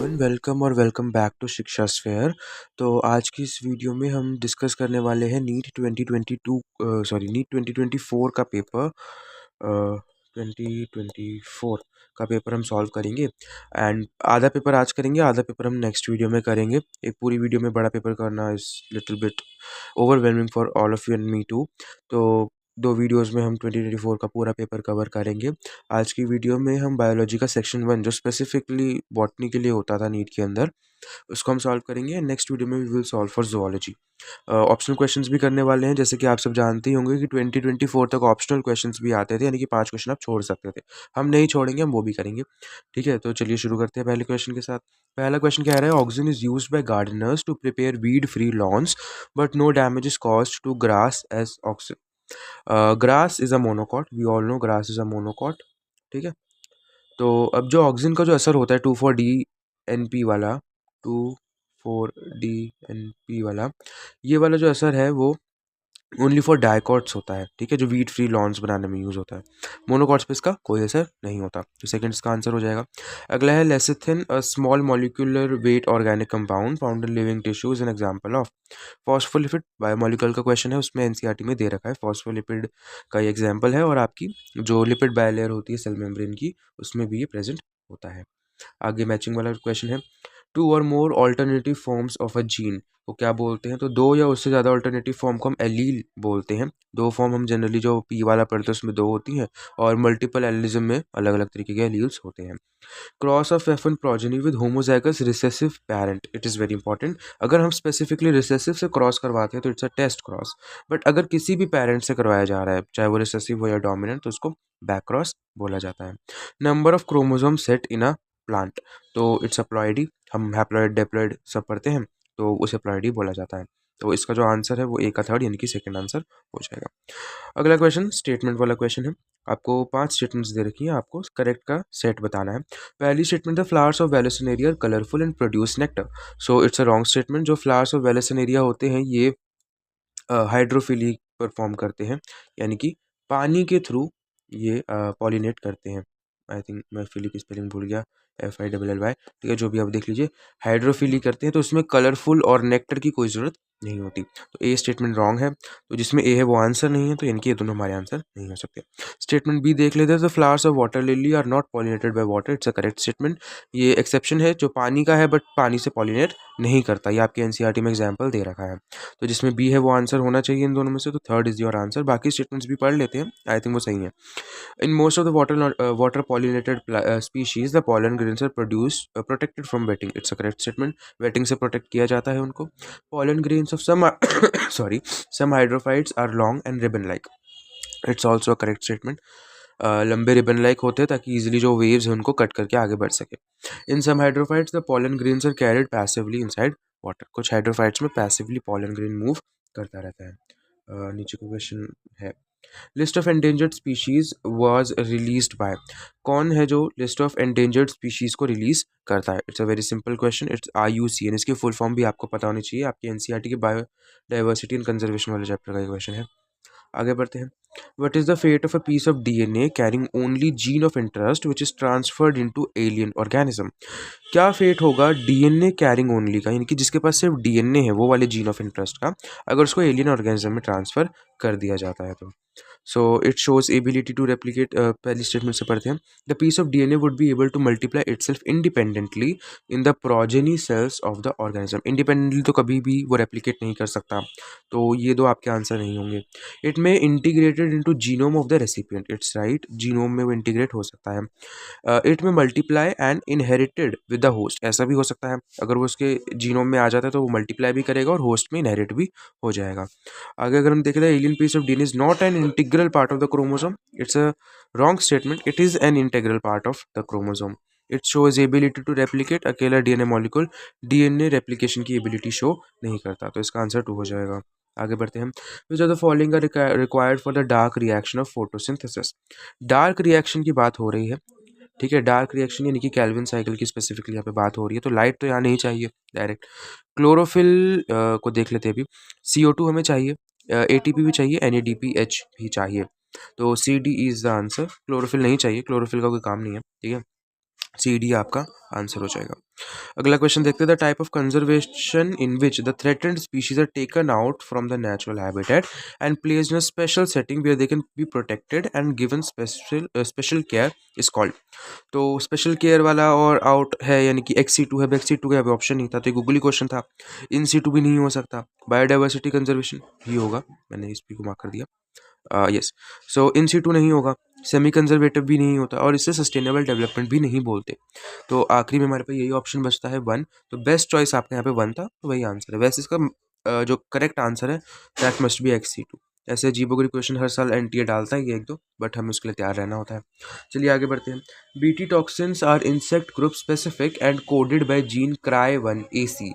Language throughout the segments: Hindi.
एवरीवन, वेलकम बैक टू शिक्षा स्फेयर। तो आज की इस वीडियो में हम डिस्कस करने वाले हैं नीट 2024 का पेपर। 2024 का पेपर हम सॉल्व करेंगे एंड आधा पेपर आज करेंगे, आधा पेपर हम नेक्स्ट वीडियो में करेंगे। एक पूरी वीडियो में बड़ा पेपर करना is little bit overwhelming for all of you and me too. तो दो वीडियोस में हम 2024 का पूरा पेपर कवर करेंगे। आज की वीडियो में हम बायोलॉजी का सेक्शन 1 जो स्पेसिफिकली बॉटनी के लिए होता था नीट के अंदर, उसको हम सॉल्व करेंगे। नेक्स्ट वीडियो में we will solve for zoology. Optional questions भी करने वाले हैं, जैसे कि आप सब जानते ही होंगे कि 2024 तक ऑप्शनल क्वेश्चंस भी आते थे, यानी कि 5 क्वेश्चन आप छोड़ सकते थे। हम नहीं छोड़ेंगे, हम वो भी करेंगे। ठीक है, तो चलिए शुरू करते हैं पहले क्वेश्चन के साथ। पहला क्वेश्चन कह रहा है, oxygen is used by gardeners to prepare weed free lawns but no damage is caused to grass as oxygen. Grass is a monocot, we all know grass is a monocot. ठीक है, तो अब जो ऑक्सीजन का जो असर होता है 2,4-D-NP वाला, 2,4-D-NP वाला, ये वाला जो असर है वो ओनली फॉर डाइकॉट्स होता है। ठीक है, जो वीट फ्री लॉन्स बनाने में यूज़ होता है। मोनोकॉट्स पे इसका कोई असर नहीं होता। तो सेकंड इसका आंसर हो जाएगा। अगला है lecithin, a small molecular weight organic compound found in living tissues, an example of. Phospholipid biomolecule का क्वेश्चन है, उसमें एनसीईआरटी में दे रखा है। फॉस्फोलिपिड का ये एग्जाम्पल है और आपकी जो लिपिड बायलेयर होती है सेल मेम्ब्रेन की, उसमें भी ये प्रेजेंट होता है। आगे मैचिंग वाला क्वेश्चन है, two or more alternative forms of a gene को क्या बोलते हैं? तो दो या उससे ज़्यादा ऑल्टरनेटिव फॉर्म को हम एलील बोलते हैं। दो फॉर्म हम जनरली जो पी वाला पढ़ते हैं उसमें दो होती हैं, और मल्टीपल एलिज्म में अलग अलग तरीके के एलील्स होते हैं। Cross of F1 progeny with homozygous recessive parent, it is very important. अगर हम स्पेसिफिकली रिसेसिव से क्रॉस करवाते हैं तो it's a test cross, but अगर किसी भी पेरेंट से करवाया जा रहा है, चाहे वो रिसेसिव हो या डोमिनेंट, तो उसको बैक क्रॉस बोला जाता है। Number of chromosome set in a plant, तो इट्स हप्लॉइडी। हम हैप्लॉइड डिप्लॉइड सब पढ़ते हैं, तो उसे हप्लॉइडी बोला जाता है। तो इसका जो आंसर है वो ए का थर्ड यानी कि सेकंड आंसर हो जाएगा। अगला क्वेश्चन स्टेटमेंट वाला क्वेश्चन है। आपको 5 स्टेटमेंट्स दे रखी हैं, आपको करेक्ट का सेट बताना है। पहली statement, the flowers of Vallisneria are colourful and produce nectar. So it's a wrong statement. जो फ्लावर्स ऑफ वेलेसिनेरिया होते हैं ये हाइड्रोफिली परफॉर्म करते हैं, यानी कि पानी के थ्रू ये पॉलिनेट करते हैं। आई थिंक मैं फिली की स्पेलिंग भूल गया, FILLY। ठीक है, जो भी आप देख लीजिए, हाइड्रोफिली करते हैं, तो इसमें कलरफुल और नेक्टर की कोई ज़रूरत नहीं होती। तो ए स्टेटमेंट रॉन्ग है। तो जिसमें ए है वो आंसर नहीं है, तो यानी कि ये दोनों हमारे आंसर नहीं हो सकते। स्टेटमेंट बी देख लेते हैं, the flowers of water lily are not pollinated by water, it's a correct statement. ये एक्सेप्शन है, जो पानी का है बट पानी से पॉलिनेट नहीं करता। ये आपके एनसीईआरटी में एग्जाम्पल दे रखा है। तो जिसमें बी है वो आंसर होना चाहिए इन दोनों में से, तो थर्ड इज योर आंसर। बाकी स्टेटमेंट्स भी पढ़ लेते हैं, आई थिंक वो सही है। In most of the water pollinated species the pollen grains are produced protected from wetting, it's a correct statement। wetting से प्रोटेक्ट किया जाता है उनको। pollen grains of some sorry, some hydrophytes are long and ribbon like, it's also a correct statement. लंबे रिबन लाइक होते हैं ताकि इजीली जो वेव्स हैं उनको कट करके आगे बढ़ सके। In some hydrophytes the pollen grains are carried passively inside water, कुछ हाइड्रोफाइट्स में पैसिवली पॉलन ग्रेन मूव करता रहता है। नीचे का क्वेश्चन है, list of endangered species was released by, कौन है जो लिस्ट ऑफ एंडेंजर्ड स्पीशीज को रिलीज करता है? It's a very simple question, it's IUCN। इसकी फुल फॉर्म भी आपको पता होनी चाहिए, आपकी एनसीईआरटी के बायोडाइवर्सिटी एंड कंजर्वेशन वाले चैप्टर का क्वेश्चन है। आगे बढ़ते हैं। What is the fate of a piece of DNA carrying only gene of interest which is transferred into alien organism? क्या फेट होगा DNA कैरिंग ओनली का, यानी कि जिसके पास सिर्फ DNA है वो वाले जीन ऑफ इंटरेस्ट का, अगर उसको एलियन ऑर्गेनिज्म में ट्रांसफर कर दिया जाता है तो? So it shows ability to replicate, पहली स्टेटमेंट से पढ़ते हैं। The piece of DNA would be able to multiply itself independently in the progeny cells of the organism. Independently तो कभी भी वो रेप्लिकेट नहीं कर सकता, तो ये दो आपके आंसर नहीं होंगे। इट में integrated into genome of the recipient, it's right, genome में वो इंटीग्रेट हो सकता है। इट में multiply and inherited with the host, ऐसा भी हो सकता है, अगर वो उसके जीनोम में आ जाता है तो वो मल्टीप्लाई भी करेगा और होस्ट में इनहेरिट भी हो जाएगा। आगे अगर हम देखें, the alien piece of DNA is not an integral part of the chromosome, it's a wrong statement, it is an integral part of the chromosome. It shows ability to replicate, अकेला DNA मॉलिक्यूल DNA रेप्लिकेशन की एबिलिटी शो नहीं करता, तो इसका आंसर 2 हो जाएगा। आगे बढ़ते हैं। Which are the following are required for the dark reaction of photosynthesis? Dark reaction की बात हो रही है, ठीक है, डार्क रिएक्शन यानी कि कैल्विन साइकिल की स्पेसिफिकली यहाँ पे बात हो रही है, तो लाइट तो यहाँ नहीं चाहिए डायरेक्ट। क्लोरोफिल को देख लेते हैं अभी। CO2 हमें चाहिए, ATP भी चाहिए, NADPH भी चाहिए, तो CD is the answer. Chlorophyll नहीं चाहिए, क्लोरोफिल का कोई काम नहीं है, ठीक है। सी डी आपका आंसर हो जाएगा। अगला क्वेश्चन देखते हैं, the type of conservation in which the threatened species are taken out from the natural habitat and placed in a special setting where they can be protected and given special care is called. तो स्पेशल केयर वाला और आउट है यानी कि XC2 है, XC2 का ऑप्शन नहीं था, तो ये गूगली क्वेश्चन था। इन C2 भी नहीं हो सकता, बायोडाइवर्सिटी कंजर्वेशन ही होगा, मैंने इस पी को मार्क कर दिया। यस, सो इन C2 नहीं होगा, सेमी कंजर्वेटिव भी नहीं होता और इसे सस्टेनेबल डेवलपमेंट भी नहीं बोलते। तो आखिरी में हमारे पास यही ऑप्शन बचता है 1। तो बेस्ट चॉइस आपका यहाँ पे 1 था, तो वही आंसर है। वैसे इसका जो करेक्ट आंसर है दैट मस्ट बी XC2। ऐसे अजीबोगरीब क्वेश्चन हर साल एनटीए डालता है ये एक दो, बट हमें उसके लिए तैयार रहना होता है। चलिए आगे बढ़ते हैं। BT toxins are insect group specific and coded by gene CRY1AC।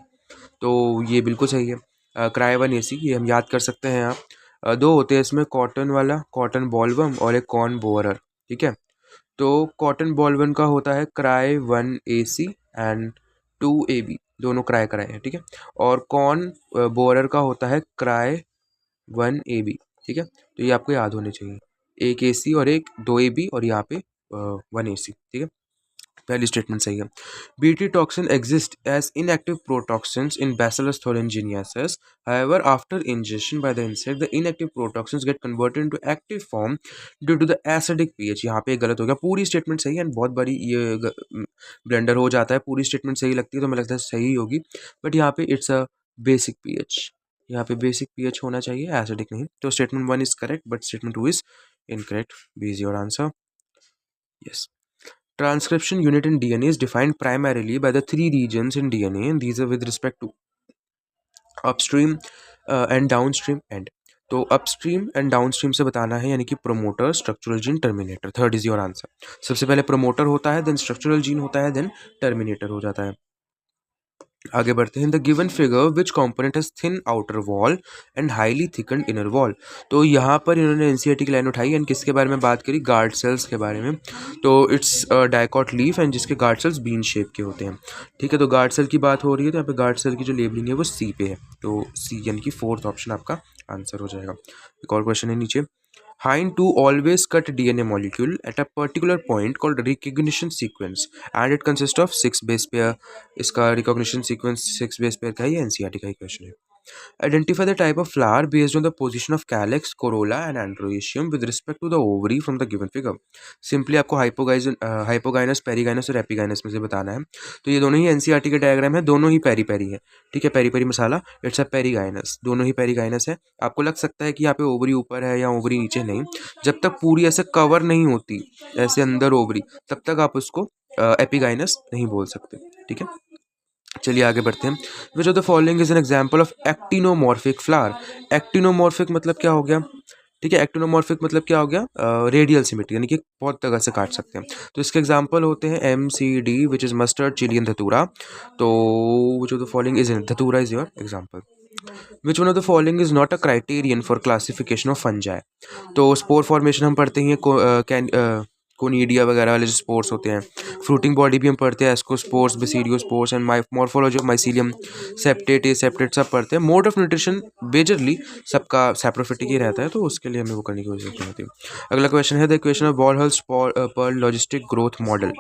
तो ये बिल्कुल सही है। CRY1AC ये हम याद कर सकते हैं आप। दो होते हैं इसमें, कॉटन वाला कॉटन बॉलवर्म और एक कॉर्न बोरर, ठीक है। तो कॉटन बॉलवर्म का होता है CRY1AC एंड 2AB, दोनों क्राई हैं, ठीक है। और कॉर्न बोरर का होता है CRY1AB, ठीक है। तो ये आपको याद होने चाहिए, एक AC और एक 2AB और यहाँ पे 1AC, ठीक है। पहली स्टेटमेंट सही है। BT toxin exist as inactive protoxins in Bacillus thuringiensis. However, after ingestion by the insect, the inactive protoxins get converted into active form due to the acidic pH. यहाँ पे गलत हो गया, पूरी स्टेटमेंट सही है। बहुत बड़ी ये ब्लेंडर हो जाता है, पूरी स्टेटमेंट सही लगती है तो मुझे लगता है सही होगी, बट यहाँ पे इट्स अ बेसिक पीएच। यहाँ पे बेसिक पीएच होना चाहिए, एसिडिक नहीं। तो statement 1 is correct but statement 2 is incorrect. B is your answer. Yes. Transcription unit in DNA is defined primarily by the 3 regions in DNA, and these are with respect to upstream and downstream end. तो अपस्ट्रीम एंड डाउनस्ट्रीम से बताना है, यानी कि promoter, structural gene, terminator. Third is your answer. सबसे पहले प्रोमोटर होता है, देन स्ट्रक्चरल जीन होता है, देन टर्मिनेटर हो जाता है। आगे बढ़ते हैं। The given figure which component has thin outer wall and highly thickened inner wall. तो यहाँ पर इन्होंने एनसीईआरटी की लाइन उठाई एंड किसके बारे में बात करी, गार्ड सेल्स के बारे में। तो इट्स डाइकॉट लीफ एंड जिसके गार्ड सेल्स बीन शेप के होते हैं, ठीक है। तो गार्ड सेल की बात हो रही है, तो यहाँ पे गार्ड सेल की जो लेबलिंग है वो सी पे है, तो सी यानी कि फोर्थ ऑप्शन आपका आंसर हो जाएगा। एक और क्वेश्चन है नीचे। Hind 2 always cut DNA molecule at a particular point called recognition sequence and it consists of 6 base pair। इसका recognition sequence 6 base pair का ही एनसीईआरटी का ही क्वेश्चन है। Identify the type of flower based on the position of calyx, corolla and androecium with respect to the ovary from the given figure। Simply आपको हाइपोगाइनस, पेरीगाइनस और एपिगाइनस में से बताना है। तो ये दोनों ही एनसीईआरटी के डायग्राम है, दोनों ही पेरी पेरी है, ठीक है। पेरी पेरी मसाला, इट्स अ पेरीगाइनस, दोनों ही पेरीगाइनस है। आपको लग सकता है कि यहाँ पे ओवरी ऊपर है या ओवरी नीचे, नहीं। जब तक पूरी ऐसे कवर नहीं होती, ऐसे अंदर ओवरी, तब तक आप उसको एपिगाइनस नहीं बोल सकते, ठीक है। चलिए आगे बढ़ते हैं। विच of the following is an example of actinomorphic flower. Actinomorphic मतलब क्या हो गया, ठीक है। एक्टिनोमॉर्फिक मतलब क्या हो गया, रेडियल सिमेट्री, यानी कि बहुत तरह से काट सकते हैं। तो इसके एग्जाम्पल होते हैं MCD which is mustard, chilli and datura. तो which of the following is datura is your example. Which one of the following is not a criterion for classification of fungi. तो स्पोर फॉर्मेशन हम पढ़ते हैं, कोनीडिया वगैरह वाले जो स्पोर्स होते हैं। फ्रूटिंग बॉडी भी हम पढ़ते हैं, ascospores, basidiospores and morphology of mycelium, septate, aseptate सब पढ़ते हैं। मोड ऑफ न्यूट्रिशन मेजरली सबका सैप्रोफिटिक ही रहता है, तो उसके लिए हमें वो करने की कोशिश होती है। अगला क्वेश्चन है द इक्वेशन ऑफ बॉलहल्स पर्ल लॉजिस्टिक ग्रोथ मॉडल।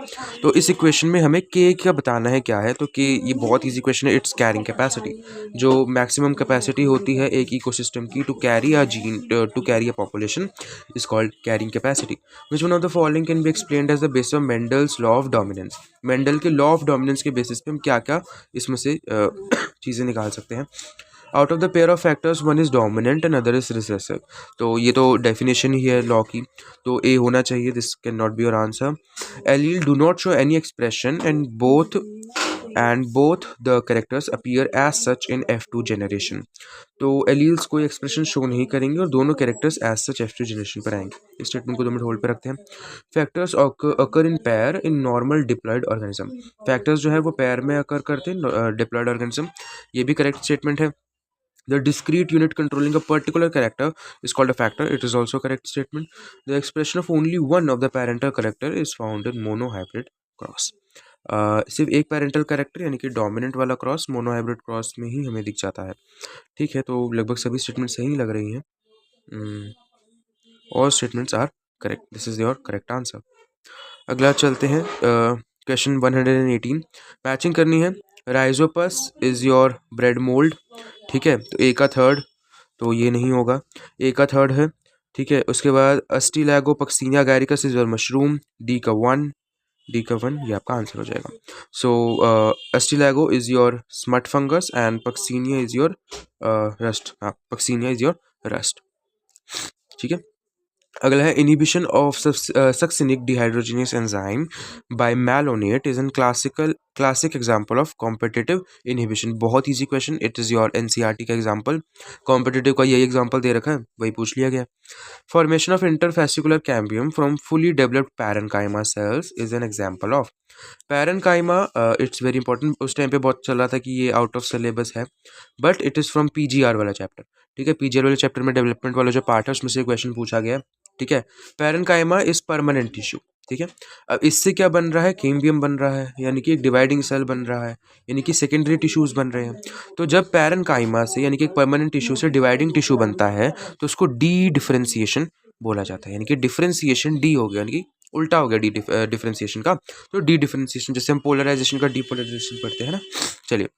तो इस इक्वेशन में हमें के का बताना है क्या है। तो के ये बहुत ईजी क्वेश्चन है। इट्स कैरिंग कैपेसिटी, जो मैक्सिमम कैपेसिटी होती है एक इकोसिस्टम की to carry a gene, to carry a population is called carrying capacity. Which one of the following can be explained as the basis of Mendel's law of dominance. Mendel के लॉ ऑफ डोमिनेंस के बेसिस पे हम क्या क्या इसमें से चीज़ें निकाल सकते हैं। Out of the pair of factors one is dominant and other is recessive. तो ये तो डेफिनेशन ही है लॉ की, तो ए होना चाहिए, this can not be your answer. Allele do not show any expression and both the characters appear as such in F2 generation. तो एलील्स कोई एक्सप्रेशन शो नहीं करेंगे और दोनों characters as such F2 generation पर आएंगे। इस स्टेटमेंट को 2 मिनट होल्ड पे रखते हैं। Factors occur in pair in normal diploid organism. Factors जो है वो पेयर में अकर करते हैं डिप्लॉयड ऑर्गेनिज्म, ये भी करेक्ट स्टेटमेंट है। The discrete unit controlling a particular character is called a factor. It is also a correct statement. The expression of only one of the parental character is found in monohybrid cross. सिर्फ एक पेरेंटल कैरेक्टर यानी कि डोमिनेंट वाला क्रॉस मोनोहाइब्रिड क्रॉस में ही हमें दिख जाता है, ठीक है। तो लगभग सभी स्टेटमेंट सही लग रही हैं। All statements are correct, this is your correct answer. अगला चलते हैं। क्वेश्चन 118 मैचिंग करनी है। Rhizopus is your bread mould, ठीक है, तो ए का थर्ड, तो ये नहीं होगा, ए का थर्ड है, ठीक है। उसके बाद Ustilago Puccinia Agaricus is your mushroom, D का वन ये आपका आंसर हो जाएगा। So Ustilago is your smut fungus and Puccinia is your rust, हाँ पक्सीनिया इज योर रस्ट, ठीक है। अगला है inhibition of succinic dehydrogenase enzyme by malonate is an classic example of competitive inhibition. बहुत easy question, it is your NCERT का एग्जांपल, कॉम्पिटिटिव का यही एग्जांपल दे रखा है, वही पूछ लिया गया। Formation of interfascicular cambium from fully developed parenchyma sales is an example of parenchyma. It's very important, उस टाइम पे बहुत चल रहा था कि ये आउट ऑफ सिलेबस है, but it is from PGR वाला चैप्टर, ठीक है। पीजीआर वाले चैप्टर में डेवलपमेंट वाला जो पार्ट है उसमें से क्वेश्चन पूछा गया है, ठीक है। पैरेन्काइमा इज परमानेंट टिश्यू, ठीक है। अब इससे क्या बन रहा है, कैम्बियम बन रहा है, यानी कि एक डिवाइडिंग सेल बन रहा है, यानी कि सेकेंडरी टिश्यूज बन रहे हैं। तो जब पैरेन्काइमा से यानी कि एक परमानेंट टिश्यू से डिवाइडिंग टिश्यू बनता है तो उसको डी डिफरेंशिएशन बोला जाता है, यानी कि डिफरेंशिएशन डी हो गया, यानी कि उल्टा हो गया डी डिफरेंशिएशन का। तो डी डिफरेंशिएशन, जैसे हम पोलराइजेशन का डीपोलराइजेशन पढ़ते हैं ना। चलिए,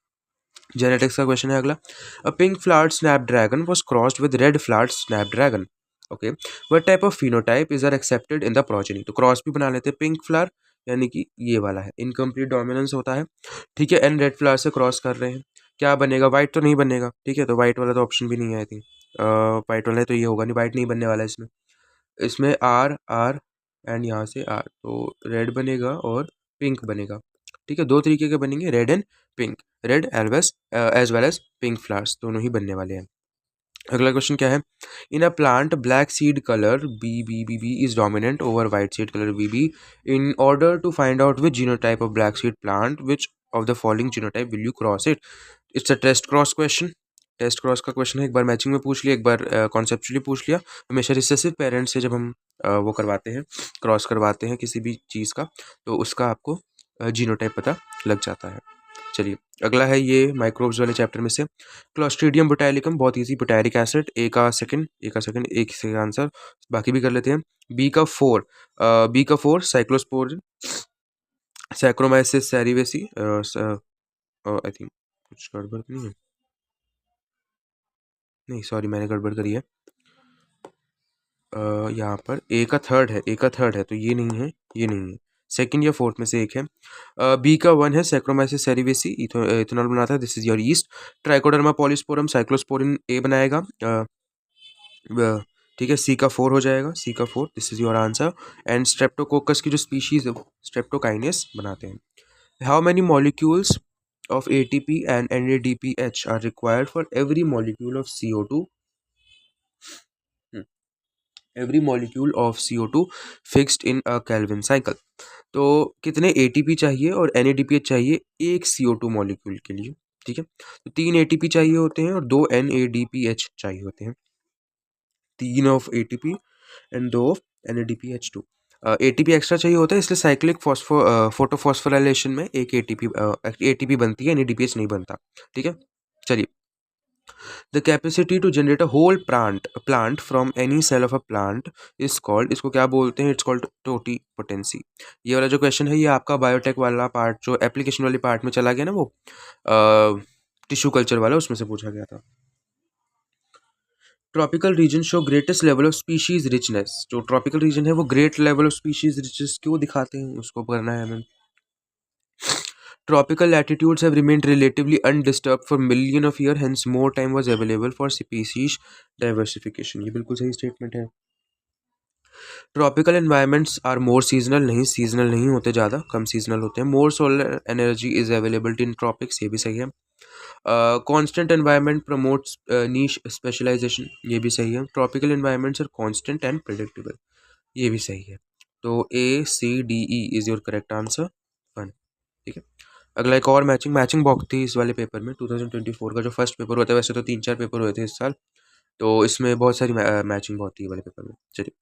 जेनेटिक्स का क्वेश्चन है अगला। A pink flowered snapdragon was crossed with red flowered snapdragon, okay, what type of phenotype is are expected in the progeny. तो क्रॉस भी बना लेते हैं, पिंक फ्लावर यानी कि ये वाला है, इनकम्प्लीट डोमिनेंस होता है, ठीक है। एंड रेड फ्लावर से क्रॉस कर रहे हैं, क्या बनेगा, वाइट तो नहीं बनेगा, ठीक है। तो वाइट वाला तो ऑप्शन भी नहीं है आई थिंक, वाइट वाला है तो ये होगा नहीं, वाइट नहीं बनने वाला है इसमें। इसमें आर आर एंड यहाँ से आर, तो रेड बनेगा और पिंक बनेगा, ठीक है। दो तरीके के बनेंगे, red and pink, red as well as pink flowers दोनों ही बनने वाले हैं। अगला क्वेश्चन क्या है, in a plant black seed colour B B B B is dominant over white seed colour B B, in order to find out which genotype of black seed plant which of the following genotype will you cross it. It's a test cross question, test cross का क्वेश्चन है, एक बार मैचिंग में पूछ लिया, एक बार कॉन्सेप्चुअली पूछ लिया। हमेशा रिसेसिव पेरेंट्स से जब हम वो करवाते हैं, क्रॉस करवाते हैं किसी भी चीज़ का, तो उसका आपको जीनोटाइप पता लग जाता है। चलिए, अगला है ये माइक्रोब्स वाले चैप्टर में से क्लोस्ट्रीडियम बोटैलिकम, बहुत इजी, बुटायरिक एसिड, ए का सेकंड एक से आंसर, बाकी भी कर लेते हैं। बी का four cyclosporin, Saccharomyces cerevisiae, I think कुछ गड़बड़ तो नहीं है, नहीं सॉरी मैंने गड़बड़ करी है, यहाँ पर ए का थर्ड है तो ये नहीं है, ये नहीं है, सेकंड या फोर्थ में से एक है। बी का वन है सैक्रोमाइसिस सेरिवेसी, इथेनॉल बनाता है, this is your yeast. Trichoderma polysporum cyclosporin A बनाएगा, ठीक है। सी का फोर हो जाएगा, सी का four, this is your answer. And Streptococcus की जो स्पीशीज है वो स्ट्रेप्टोकाइनेस बनाते हैं। How many molecules of ATP and NADPH are required for every molecule of CO2, every molecule of CO2 fixed in a Kelvin cycle। तो कितने ATP चाहिए और NADPH चाहिए एक CO2 मॉलिक्यूल के लिए, ठीक है। तो 3 ATP चाहिए होते हैं और 2 NADPH चाहिए होते हैं, 3 of ATP and 2 of NADPH2। ATP extra चाहिए होता है, इसलिए साइक्लिक फोटोफॉस्फोराइलेशन में एक ATP बनती है, NADPH नहीं बनता, ठीक है। चलिए, the capacity to generate a whole plant from any cell of a plant is called, इसको क्या बोलते हैं, इट्स कॉल्ड टोटी पोटेंसी। ये वाला जो क्वेश्चन है ये आपका बायोटेक वाला पार्ट जो एप्लीकेशन वाली पार्ट में चला गया ना, वो टिश्यू कल्चर वाला, उसमें से पूछा गया था। Tropical region show greatest level of species richness, जो ट्रॉपिकल रीजन है वो great level of species richness क्यों दिखाते हैं, उसको करना है हमें। Tropical latitudes have remained relatively undisturbed for million of years, hence more time was available for species diversification। ये बिल्कुल सही स्टेटमेंट है। Tropical environments are more seasonal, नहीं सीजनल नहीं होते, ज़्यादा कम सीजनल होते हैं। More solar energy is available in tropics, ये भी सही है। Constant environment promotes niche specialisation, ये भी सही है। Tropical environments are constant and predictable, ये भी सही है। तो ACDE is your correct answer, one, ठीक है। अगला एक और मैचिंग बहुत थी इस वाले पेपर में, 2024 का जो फर्स्ट पेपर हुआ था, वैसे तो 3-4 पेपर हुए थे इस साल, तो इसमें बहुत सारी मैचिंग बहुत थी वाले पेपर में। चलिए,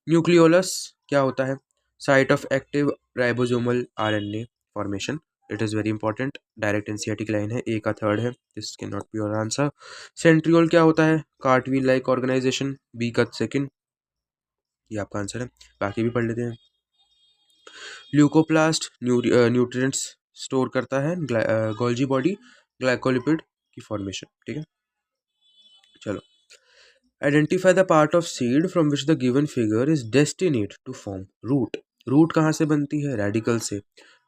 न्यूक्लियोलस क्या होता है, site of active ribosomal RNA formation, it is very important, direct NCERT की लाइन है, ए का थर्ड है, this can not be your answer. Centriole क्या होता है, कार्टवील लाइक ऑर्गेनाइजेशन, बी का सेकंड, ये आपका आंसर है, बाकी भी पढ़ लेते हैं। ल्यूकोप्लास्ट न्यूट्रिएंट्स स्टोर करता है, गोल्जी बॉडी ग्लाइकोलिपिड की फॉर्मेशन। ठीक है, चलो। Identify the part of seed from which the given figure is destinate to form root. Root कहाँ से बनती है? रेडिकल से।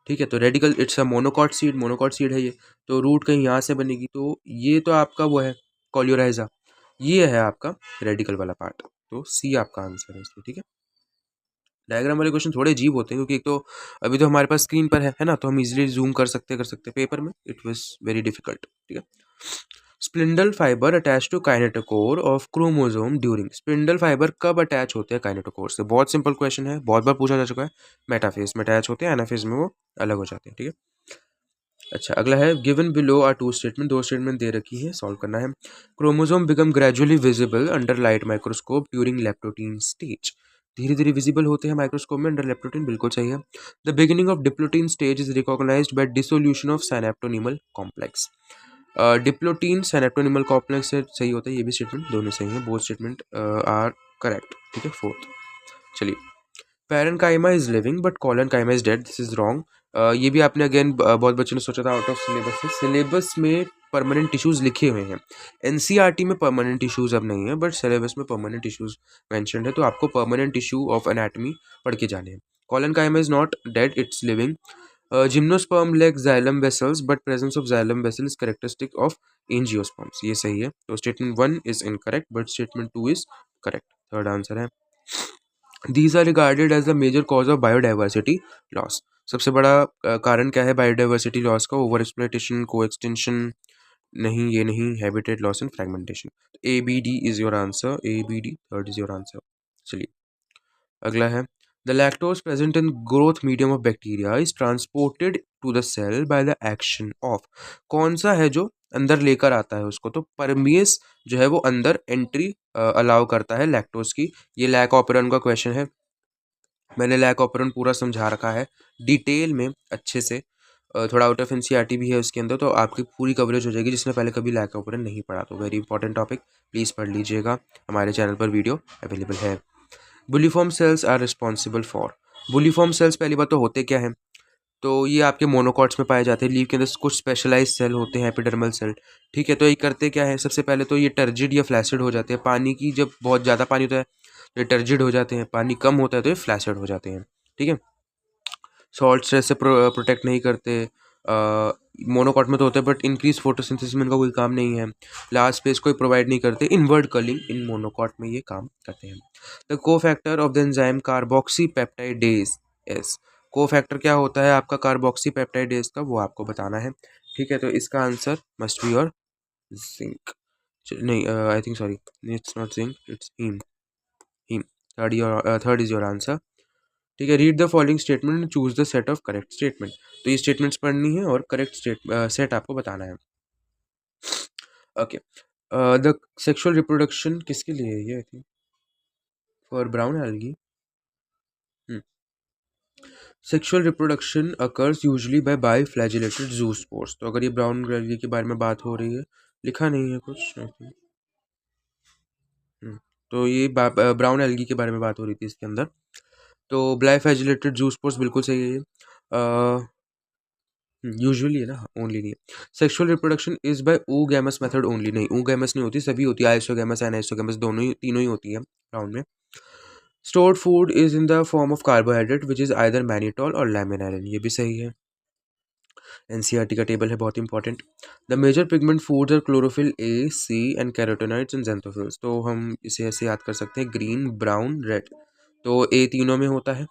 ठीक है, तो radicle it's a monocot seed है ये, तो रूट कहीं यहाँ से बनेगी, तो ये तो आपका वो है कॉल्यूराइजा, ये है आपका रेडिकल वाला पार्ट, तो सी आपका आंसर है इसमें। ठीक है, डायग्राम वाले क्वेश्चन थोड़े अजीब होते हैं क्योंकि एक तो अभी तो हमारे पास स्क्रीन पर है ना, तो हम इजीली जूम कर सकते पेपर में इट वाज वेरी डिफिकल्ट। ठीक है, spindle fibre attach to kinetochore of chromosome during. Spindle fibre कब अटैच होते हैं काइनेटोकोर से? बहुत सिंपल क्वेश्चन है, बहुत बार पूछा जा चुका है। मेटाफेज में अटैच होते हैं, एनाफेज में वो अलग हो जाते हैं। ठीक है, अच्छा अगला है given below are two statement, दो स्टेटमेंट दे रखी है, सॉल्व करना है। Chromosome become gradually visible under light microscope during leptotene stage. धीरे धीरे विजिबल होते हैं माइक्रोस्कोप में अंडर लेप्टोटीन, बिल्कुल सही है। The beginning of diplotene stage is recognised by dissolution of synaptonemal complex. Diplotene synaptonemal complex से सही होता है, ये भी स्टेटमेंट दोनों सही है, बोथ स्टेटमेंट आर करेक्ट। ठीक है, फोर्थ। चलिए, parenchyma is living but collenchyma is dead, this is wrong. ये भी आपने अगेन बहुत बच्चों ने सोचा था आउट ऑफ सिलेबस से। सिलेबस में परमानेंट टिश्यूज लिखे हुए हैं, एनसीईआरटी में परमानेंट टिश्यूज अब नहीं है, बट सिलेबस में परमानेंट टिश्यूज मेंशन्ड है, तो आपको परमानेंट टिश्यू ऑफ एनाटमी पढ़ के जाने हैं। Collenchyma is not dead, it's living. Gymnosperm lack xylem vessels but presence of xylem vessel is characteristic of angiosperms, ये सही है, तो statement 1 is incorrect but statement 2 is correct, third answer है। These are regarded as the major cause of biodiversity loss. सबसे बड़ा कारण क्या है बायोडाइवर्सिटी लॉस का? ओवर एक्सप्लॉयटेशन, को एक्सटेंशन, नहीं ये नहीं, habitat loss and fragmentation. A B D is your answer, A B D third is your answer. चलिए, अगला है the lactose present in growth medium of bacteria is transported to the cell by the action of. कौन सा है जो अंदर लेकर आता है उसको? तो परमियस जो है वो अंदर एंट्री अलाउ करता है लैक्टोज की। ये लैक ऑपरेंट का क्वेश्चन है, मैंने लैक ऑपरेंट पूरा समझा रखा है डिटेल में अच्छे से, थोड़ा आउट ऑफ एनसीईआरटी भी है उसके अंदर, तो आपकी पूरी कवरेज हो जाएगी जिसने पहले कभी लैक ऑपरेंट नहीं पढ़ा, तो वेरी इंपॉर्टेंट टॉपिक, प्लीज़ पढ़ लीजिएगा, हमारे चैनल पर वीडियो अवेलेबल है। Bulliform cells are responsible for. Bulliform cells पहली बात तो होते क्या हैं? तो ये आपके मोनोकॉट्स में पाए जाते हैं, लीव के अंदर कुछ स्पेशलाइज सेल होते हैं, एपिडर्मल सेल। ठीक है, तो ये करते क्या है? सबसे पहले तो ये टर्जिड या फ्लैसिड हो जाते हैं, पानी की जब बहुत ज़्यादा पानी होता है तो ये टर्जिड हो जाते हैं, पानी कम होता है तो ये फ्लैसिड हो जाते हैं। ठीक है, सॉल्ट स्ट्रेस से प्रोटेक्ट नहीं करते, मोनोकॉट में तो होता है बट इंक्रीज फोटोसिंथेसिस में इनका कोई काम नहीं है, लार्ज स्पेस कोई प्रोवाइड नहीं करते, इनवर्ड कर्लिंग इन मोनोकॉट में ये काम करते हैं। द को factor of the enzyme carboxy peptidase S. को फैक्टर क्या होता है आपका कार्बोक्सी पेप्टाइडेज का, वो आपको बताना है। ठीक है, तो इसका answer must be your zinc, नहीं I think sorry, it's not zinc, it's haem, haem, third is your answer. ठीक है, read the following statement and choose the set of correct statement. तो ये स्टेटमेंट्स पढ़नी है और करेक्ट सेट आपको बताना है। ओके, द सेक्सुअल रिप्रोडक्शन किसके लिए है ये? I think for brown algae. Sexual reproduction occurs usually by biflagellated zoospores. तो अगर ये ब्राउन एल्गी के बारे में बात हो रही है, लिखा नहीं है कुछ आई थिंक, तो ये ब्राउन एल्गी के बारे में बात हो रही थी इसके अंदर, तो बाइफ्लैजिलेटेड जूस्पोर्स बिल्कुल सही है ये। यूजुअली है ना, ओनली नहीं है। Sexual reproduction is by oogamous method only, नहीं oogamous नहीं होती, सभी होती है, आइसोगैमस एनाइसोगैमस दोनों ही, तीनों ही होती है राउंड में। Stored food is in the form of carbohydrate which is either mannitol और लैमिनारिन, ये भी सही है, एनसीईआरटी का टेबल है बहुत important. The major pigment foods are chlorophyll A, C and carotenoids and xanthophylls. तो हम इसे ऐसे याद कर सकते हैं, ग्रीन, ब्राउन, रेड, तो ए तीनों में होता है।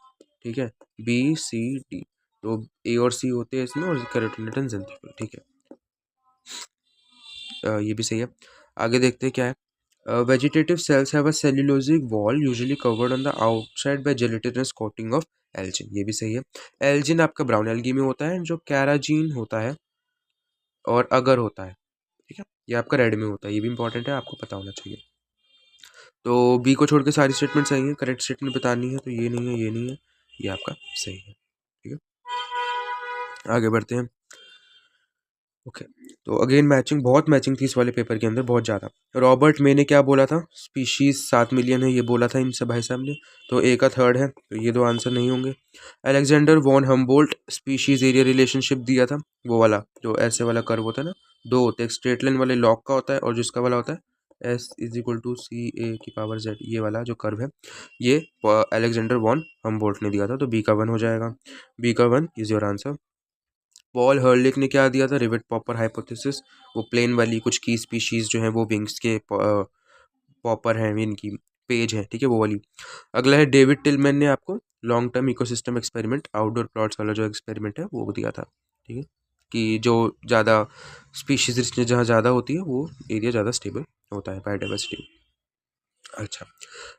ठीक है, बी सी डी, तो ए और सी होते हैं इसमें, और कैरोटेनॉइड एंड ज़ैंथोफिल। ठीक है, ये भी सही है। आगे देखते हैं क्या है। Vegetative cells have a cellulosic wall usually covered on the outside by gelatinous coating of algin, ये भी सही है। एल्जिन आपका ब्राउन एल्गी में होता है, जो कैराजीन होता है और अगर होता है, ठीक है, ये आपका रेड में होता है, ये भी इंपॉर्टेंट है, आपको पता होना चाहिए। तो बी को छोड़ के सारी स्टेटमेंट सही है, करेक्ट स्टेटमेंट बतानी है, तो ये नहीं है, ये नहीं है, ये आपका सही है। ठीक है, आगे बढ़ते हैं। ओके, तो अगेन मैचिंग, बहुत मैचिंग थी इस वाले पेपर के अंदर, बहुत ज़्यादा। रॉबर्ट मे ने क्या बोला था, स्पीशीज 7 मिलियन है, ये बोला था इन सब भाई साहब ने, तो ए का थर्ड है, तो ये दो आंसर नहीं होंगे। Alexander von Humboldt species area relationship दिया था, वो वाला जो ऐसे वाला कर्व होता है ना, दो होते हैं, स्ट्रेट लाइन वाले लॉग का होता है और जिसका वाला होता है एस इज इक्वल टू सी ए की पावर जेड, ये वाला जो कर्व है, ये अलेक्जेंडर वॉन हम्बोल्ट ने दिया था, तो बी का 1 हो जाएगा। बी का 1 इज योर आंसर। पॉल हर्लिक ने क्या दिया था, रिवेट पॉपर हाइपोथेसिस, वो प्लेन वाली कुछ की स्पीशीज जो है वो विंग्स के पॉपर हैं, इनकी पेज है, ठीक है, वो वाली। अगला है डेविड टिलमैन ने आपको long term ecosystem experiment outdoor plots वाला जो एक्सपेरिमेंट है वो दिया था, ठीक है, कि जो ज़्यादा स्पीशीज रिचनेस जहाँ ज़्यादा होती है वो एरिया ज़्यादा स्टेबल होता है, बायोडाइवर्सिटी। अच्छा,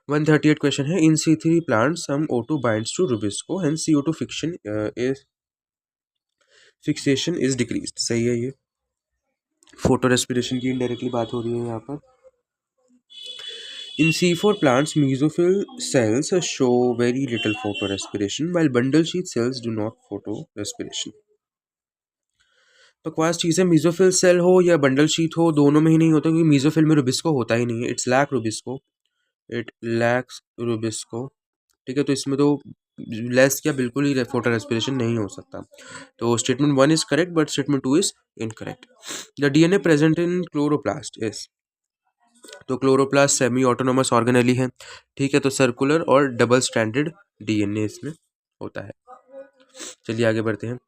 138 क्वेश्चन है, in C3 plant some O2 binds to rubisco hence CO2 fiction is fixation is decreased, सही है ये। फोटो रेस्पिरेशन की इनडायरेक्टली बात हो रही है यहाँ पर। In C4 plants, mesophyll cells show very little photorespiration, while bundle sheath cells do not photorespiration. बकवास चीज़ है, मेसोफिल सेल हो या बंडल शीट हो, दोनों में ही नहीं होता, क्योंकि मेसोफिल में रुबिस्को होता ही नहीं है, it's lack rubisco, it lacks rubisco, ठीक है, तो इसमें तो लेस क्या बिल्कुल ही फोटो रेस्पिरेशन नहीं हो सकता, तो statement 1 is correct but statement 2 is incorrect. The DNA present in chloroplast is, तो क्लोरोप्लास्ट सेमी ऑटोनोमस ऑर्गेनेली है, ठीक है, तो सर्कुलर और डबल स्ट्रैंडेड DNA इसमें होता है। चलिए आगे बढ़ते हैं।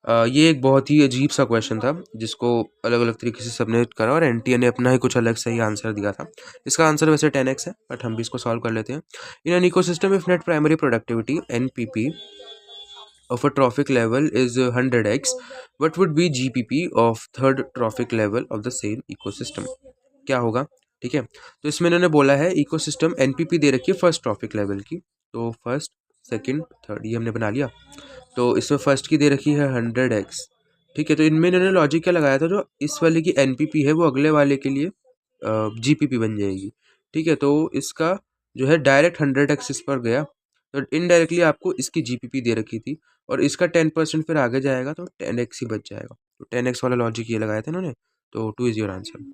ये एक बहुत ही अजीब सा क्वेश्चन था जिसको अलग अलग तरीके से सबने करा और एनटीए ने अपना ही कुछ अलग सही आंसर दिया था। इसका आंसर वैसे 10x है, बट हम भी इसको सॉल्व कर लेते हैं। In an ecosystem if net primary productivity NPP of a trophic level is 100x, what would be GPP of third trophic level of the same ecosystem? क्या होगा, ठीक है, तो इसमें इन्होंने बोला है इकोसिस्टम एनपीपी दे रखी है फर्स्ट ट्रॉफिक लेवल की, तो फर्स्ट सेकंड थर्ड ये हमने बना लिया, तो इसमें फर्स्ट की दे रखी है 100x, ठीक है, तो इनमें इन्होंने लॉजिक क्या लगाया था, जो इस वाले की एनपीपी है वो अगले वाले के लिए जीपीपी बन जाएगी, ठीक है, तो इसका जो है डायरेक्ट 100x इस पर गया, तो इनडायरेक्टली आपको इसकी जीपीपी दे रखी थी और इसका 10% फिर आगे जाएगा तो 10x ही बच जाएगा, तो 10x वाला लॉजिक ये लगाया था इन्होंने, तो 2 is your answer.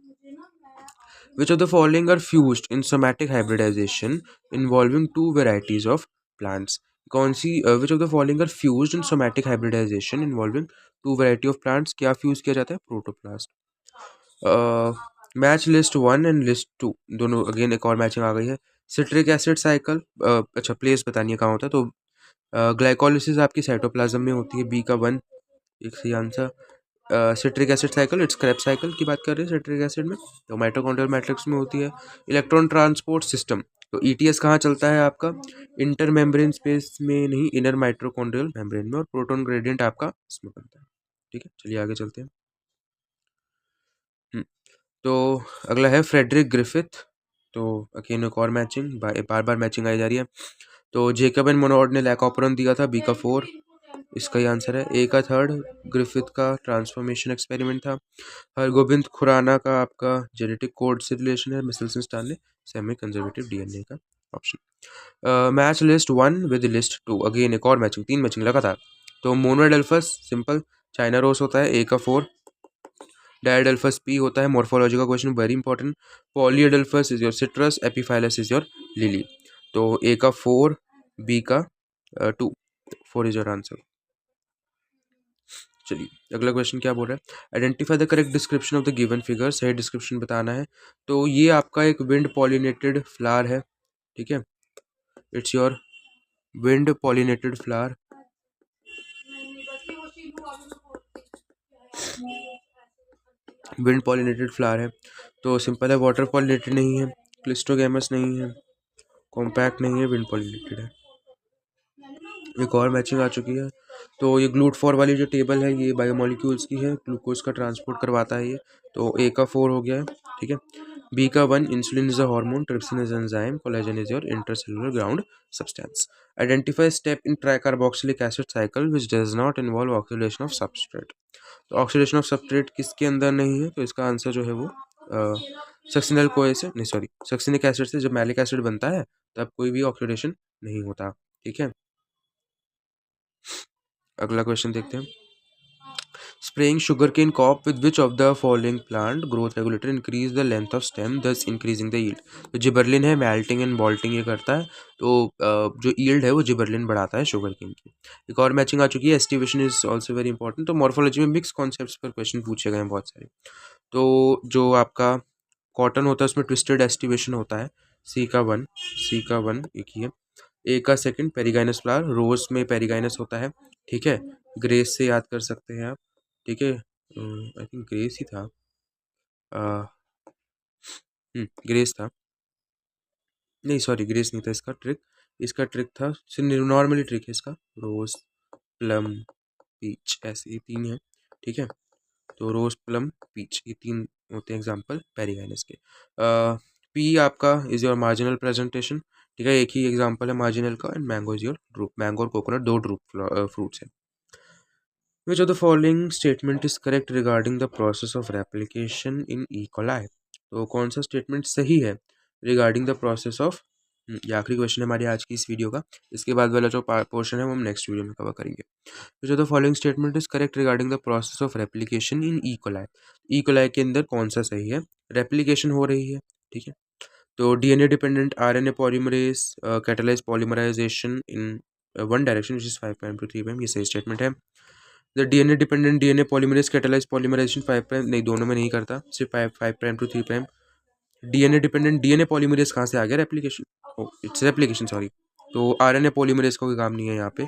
Which of the following are fused in somatic hybridization involving two varieties of plants? कौन सी which of the following are fused in somatic hybridization involving two variety of plants? क्या fuse किया जाता है? Protoplast. Match list 1 and list 2 दोनों अगेन एक और मैचिंग आ गई है। सिट्रिक एसिड साइकिल, अच्छा प्लेस बतानी है कहाँ होता है, तो ग्लाइकोलिसिस आपकी साइटोप्लाज्म में होती है, बी का 1 एक सही answer. Citric acid cycle it's Krebs cycle की बात कर रहे हैं सिट्रिक एसिड में, तो माइटोकॉन्ड्रियल मैट्रिक्स में होती है। इलेक्ट्रॉन ट्रांसपोर्ट सिस्टम, तो ईटीएस कहाँ चलता है आपका, इंटर मेम्ब्रेन स्पेस में नहीं, इनर माइटोकॉन्ड्रियल मेम्ब्रेन में, और प्रोटॉन ग्रेडियंट आपका इसमें बनता है, ठीक है, चलिए आगे चलते हैं। तो अगला है फ्रेडरिक ग्रिफिथ, तो अगेन एक और मैचिंग, बार बार मैचिंग आई जा रही है। तो जेकब एंड मोनोड ने लैकोपरन दिया था, बी का 4 इसका ही आंसर है। ए का थर्ड ग्रिफिथ का ट्रांसफॉर्मेशन एक्सपेरिमेंट था। हरगोबिंद खुराना का आपका जेनेटिक कोड से रिलेशन है, मिसेल्सन स्टार ने सेमी कंजर्वेटिव डीएनए का option. Match list 1 with list 2, again एक और मैचिंग, 3 मैचिंग लगातार। तो मोनोएडेल्फस सिंपल चाइना रोज होता है, ए का 4। डायडेल्फस पी होता है, मोर्फोलॉजी का question very important. Polyadelphous is your citrus, epiphyllous is your lily, तो ए का 4, बी का 2, 4 इज योर आंसर। चलिए अगला क्वेश्चन क्या बोल रहा है, identify the correct description of the given figure, सही डिस्क्रिप्शन बताना है। तो ये आपका एक विंड पॉलिनेटेड फ्लावर है, ठीक है, it's your wind pollinated flower. Wind pollinated flower है, तो सिंपल है, वाटर पॉलिनेटेड नहीं है, क्लिस्टोगैमस नहीं है, कॉम्पैक्ट नहीं है, विंड पॉलिनेटेड है। एक और मैचिंग आ चुकी है, तो ये ग्लूट फॉर वाली जो टेबल है ये बायोमोलिक्यूल्स की है, ग्लूकोज का ट्रांसपोर्ट करवाता है ये, तो ए का 4 हो गया है, ठीक है। बी का 1, insulin is a hormone, trypsin is enzyme, collagen is your intercellular ground substance. Identify step in tricarboxylic acid cycle which does not involve oxidation of substrate, तो ऑक्सीडेशन ऑफ सबस्ट्रेट किसके अंदर नहीं है, तो इसका आंसर जो है वो सक्सिनल कोए से, नहीं सॉरी, सक्सिनिक एसिड से जब मैलिक एसिड बनता है तब कोई भी ऑक्सीडेशन नहीं होता, ठीक है। अगला क्वेश्चन देखते हैं। Spraying sugarcane cob with which of the following plant growth regulator increase the length of stem thus increasing the yield? तो जिबरलिन है, मैल्टिंग एंड बॉल्टिंग ये करता है, तो जो यील्ड है वो जिबरलिन बढ़ाता है शुगर केन की। एक और मैचिंग आ चुकी है, aestivation is also very important. तो मॉर्फोलॉजी में मिक्स कॉन्सेप्ट्स पर क्वेश्चन पूछे गए हैं बहुत सारे। तो जो आपका कॉटन होता है उसमें ट्विस्टेड एस्टिवेशन होता है, सी का वन एक ही है। ए का सेकंड पेरिगाइनस फ्लावर, रोज में पेरिगाइनस होता है, ठीक है। ग्रेस से याद कर सकते हैं आप, ठीक है। आई थिंक ग्रेस ही था, ग्रेस था, नहीं सॉरी ग्रेस नहीं था। इसका ट्रिक था, नॉर्मली ट्रिक है इसका, रोज प्लम पीच, ऐसे ये तीन है, ठीक है। तो रोज प्लम पीच ये तीन होते हैं एग्जाम्पल पेरिगाइनस के। पी आपका इज योर मार्जिनल प्रेजेंटेशन, ठीक है, एक ही एग्जाम्पल है मार्जिनल का। And mango is your drupe, mango और कोकोनट दो ड्रूप फ्रूट्स हैं। Which of the following statement is correct regarding the process of replication in E. coli? तो कौन सा स्टेटमेंट सही है रिगार्डिंग द प्रोसेस ऑफ, ये आखिरी क्वेश्चन है हमारी आज की इस वीडियो का। इसके बाद वाला जो पोर्शन है वो हम नेक्स्ट वीडियो में कवर करेंगे। Which of the following statement is correct regarding the process of replication in E. coli? E. coli के अंदर कौन सा सही है, रेप्लिकेशन हो रही है, ठीक है। तो DNA dependent RNA polymerase catalyse polymerisation in one direction which is 5 prime to 3 prime, ये सही स्टेटमेंट है। The DNA dependent DNA polymerase catalyse polymerisation 5 prime, नहीं दोनों में नहीं करता, सिर्फ 5 prime to 3 prime. DNA dependent DNA polymerase कहाँ से आ गया, रेप्लिकेशन, इट्स रेप्लिकेशन सॉरी। तो आरएनए पॉलीमरेज का कोई काम नहीं है यहाँ पे,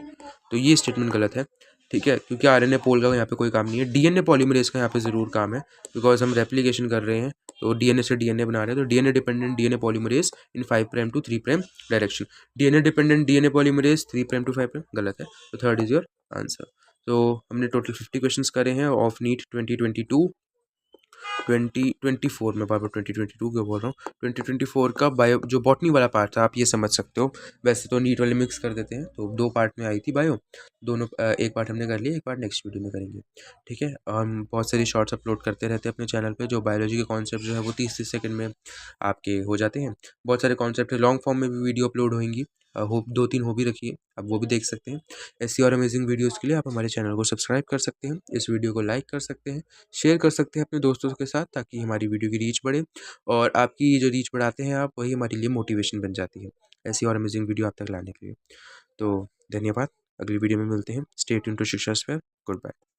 तो ये स्टेटमेंट गलत है, ठीक है, क्योंकि आरएनए पोल का यहाँ पे कोई काम नहीं है। डीएनए पॉलीमरेज का यहाँ पे ज़रूर काम है, बिकॉज हम रेप्लिकेशन कर रहे हैं, तो डीएनए से डीएनए बना रहे हैं। तो DNA dependent DNA polymerase in 5 prime to 3 prime direction, DNA dependent DNA polymerase 3 prime to 5 prime गलत है। तो थर्ड इज योर आंसर। तो हमने टोटल 50 क्वेश्चंस करे हैं ऑफ नीट 2024 में, बार 2022 क्यों बोल रहा हूँ, 2024 का बायो जो बॉटनी वाला पार्ट था, आप ये समझ सकते हो। वैसे तो नीट वाले मिक्स कर देते हैं, तो 2 पार्ट में आई थी बायो, दोनों एक पार्ट हमने कर लिया, एक पार्ट नेक्स्ट वीडियो में करेंगे, ठीक है। हम बहुत सारी शॉर्ट्स अपलोड करते रहते हैं अपने चैनल पे, जो बायोलॉजी के कॉन्सेप्ट जो है वो 30-30 सेकंड में आपके हो जाते हैं। बहुत सारे कॉन्सेप्ट है, लॉन्ग फॉर्म में भी वीडियो अपलोड होंगी, होप 2-3 हो भी रखी है, आप वो भी देख सकते हैं। ऐसी और अमेजिंग वीडियोज़ के लिए आप हमारे चैनल को सब्सक्राइब कर सकते हैं, इस वीडियो को लाइक कर सकते हैं, शेयर कर सकते हैं अपने दोस्तों के साथ, ताकि हमारी वीडियो की रीच बढ़े, और आपकी जो रीच बढ़ाते हैं आप, वही हमारे लिए मोटिवेशन बन जाती है ऐसी और अमेजिंग वीडियो आप तक लाने के लिए। तो धन्यवाद, अगली वीडियो में मिलते हैं। स्टे ट्यून्ड टू शिक्षा स्फीयर, गुड बाय।